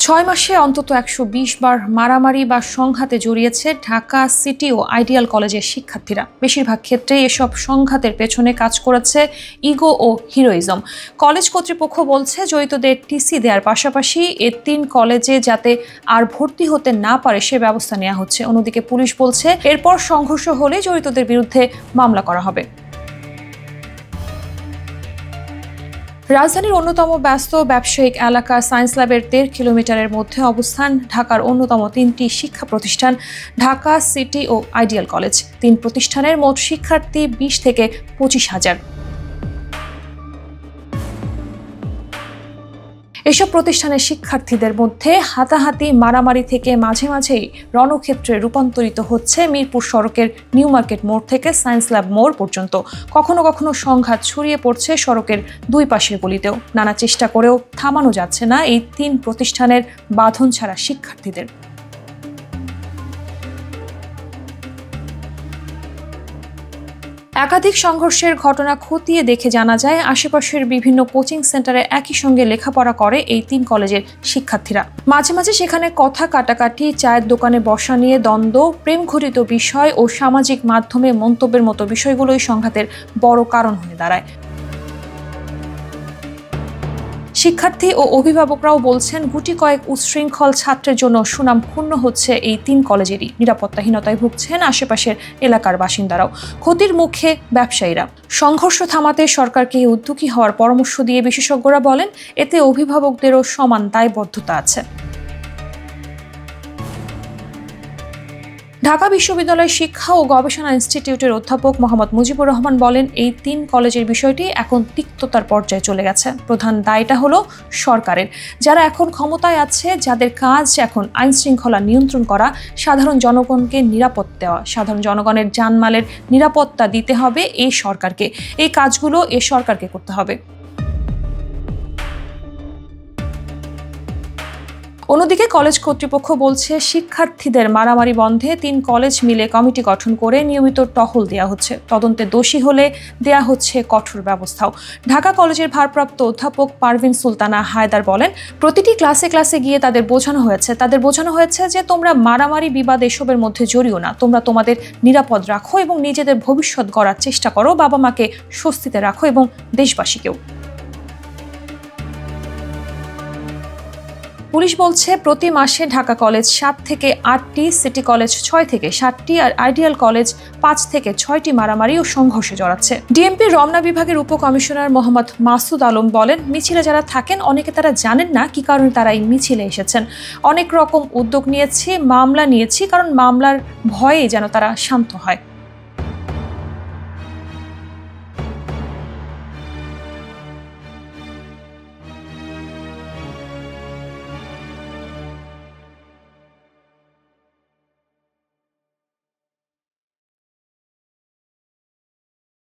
6 মাসে অন্তত 120 বার মারামারি বা সংঘাতে জড়িয়েছে ঢাকা সিটি ও আইডিয়াল কলেজের শিক্ষার্থীরা। বেশিরভাগ ক্ষেত্রে এসব সংঘাতের পেছনে কাজ করেছে ইগো ও হিরোইজম। কলেজ কর্তৃপক্ষ বলছে জড়িতদের টিসি দেওয়ার পাশাপাশি এ 3 কলেজে যাতে আর ভর্তি হতে না পারে সে ব্যবস্থা নেওয়া হচ্ছে। অন্যদিকে পুলিশ বলছে এরপর সংঘর্ষ হলে জড়িতদের বিরুদ্ধে মামলা করা হবে। রাজধানীর অন্যতম ব্যস্ত ব্যবসায়িক এলাকা সায়েন্স ল্যাবের 1.5 কিলোমিটারের মধ্যে অবস্থান ঢাকার অন্যতম 3টি শিক্ষা প্রতিষ্ঠান ঢাকা সিটি ও আইডিয়াল কলেজ। 3 প্রতিষ্ঠানের মোট শিক্ষার্থী 20 থেকে 25,000। এসব প্রতিষ্ঠানের শিক্ষার্থীদের মধ্যে হাতাহাতি মারামারি থেকে মাঝে মাঝেই রণক্ষেত্রে রূপান্তরিত হচ্ছে মিরপুর সড়কের নিউ মার্কেট মোড় থেকে সায়েন্স ল্যাব মোড় পর্যন্ত। কখনো কখনো সংঘাত ছড়িয়ে পড়ছে সড়কের দুই পাশের গলিতেও। নানা চেষ্টা করেও থামানো যাচ্ছে না এই 3 প্রতিষ্ঠানের বাঁধন ছাড়া শিক্ষার্থীদের। একাধিক সংঘর্ষের ঘটনা খতিয়ে দেখে জানা যায় আশেপাশের বিভিন্ন কোচিং সেন্টারে একই সঙ্গে লেখাপড়া করে এই 3 কলেজের শিক্ষার্থীরা। মাঝে মাঝে সেখানে কথা কাটাকাটি, চায়ের দোকানে বসা নিয়ে দ্বন্দ্ব, প্রেমঘটিত বিষয় ও সামাজিক মাধ্যমে মন্তব্যের মতো বিষয়গুলোই সংঘাতের বড় কারণ হয়ে দাঁড়ায়। শিক্ষার্থী ও অভিভাবকরাও বলছেন গুটি কয়েক উচ্ছৃঙ্খল ছাত্রের জন্য সুনাম ক্ষুণ্ণ হচ্ছে এই 3 কলেজেরই। নিরাপত্তাহীনতায় ভুগছেন আশেপাশের এলাকার বাসিন্দারাও, ক্ষতির মুখে ব্যবসায়ীরা। সংঘর্ষ থামাতে সরকারকে উদ্যোগী হওয়ার পরামর্শ দিয়ে বিশেষজ্ঞরা বলেন এতে অভিভাবকদেরও সমান দায়বদ্ধতা আছে। ঢাকা বিশ্ববিদ্যালয়ের শিক্ষা ও গবেষণা ইনস্টিটিউটের অধ্যাপক মোহাম্মদ মুজিবুর রহমান বলেন এই 3 কলেজের বিষয়টি এখন তিক্ততার পর্যায়ে চলে গেছে। প্রধান দায়টা হলো সরকারের, যারা এখন ক্ষমতায় আছে, যাদের কাজ এখন আইন শৃঙ্খলা নিয়ন্ত্রণ করা, সাধারণ জনগণকে নিরাপদ দেওয়া। সাধারণ জনগণের জানমালের নিরাপত্তা দিতে হবে এই সরকারকে। এই কাজগুলো এই সরকারকে করতে হবে। অন্যদিকে কলেজ কর্তৃপক্ষ বলছে শিক্ষার্থীদের মারামারি বন্ধে 3 কলেজ মিলে কমিটি গঠন করে নিয়মিত টহল দেওয়া হচ্ছে। তদন্তে দোষী হলে দেয়া হচ্ছে কঠোর ব্যবস্থাও। ঢাকা কলেজের ভারপ্রাপ্ত অধ্যাপক পারভিন সুলতানা হায়দার বলেন প্রতিটি ক্লাসে ক্লাসে গিয়ে তাদের বোঝানো হয়েছে যে তোমরা মারামারি বিবাদ এসবের মধ্যে জড়িও না, তোমরা তোমাদের নিরাপদ রাখো এবং নিজেদের ভবিষ্যৎ গড়ার চেষ্টা করো, বাবা মাকে স্বস্তিতে রাখো এবং দেশবাসীকেও। পুলিশ বলছে প্রতি মাসে ঢাকা কলেজ 7 থেকে 8টি, সিটি কলেজ 6 থেকে 7টি আর আইডিয়াল কলেজ 5 থেকে 6টি মারামারি ও সংঘর্ষে জড়াচ্ছে। ডিএমপির রমনা বিভাগের উপকমিশনার মোহাম্মদ মাসুদ আলম বলেন মিছিলে যারা থাকেন অনেকে তারা জানেন না কি কারণে তারা এই মিছিলে এসেছেন। অনেক রকম উদ্যোগ নিয়েছি, মামলা নিয়েছি, কারণ মামলার ভয়ে যেন তারা শান্ত হয়।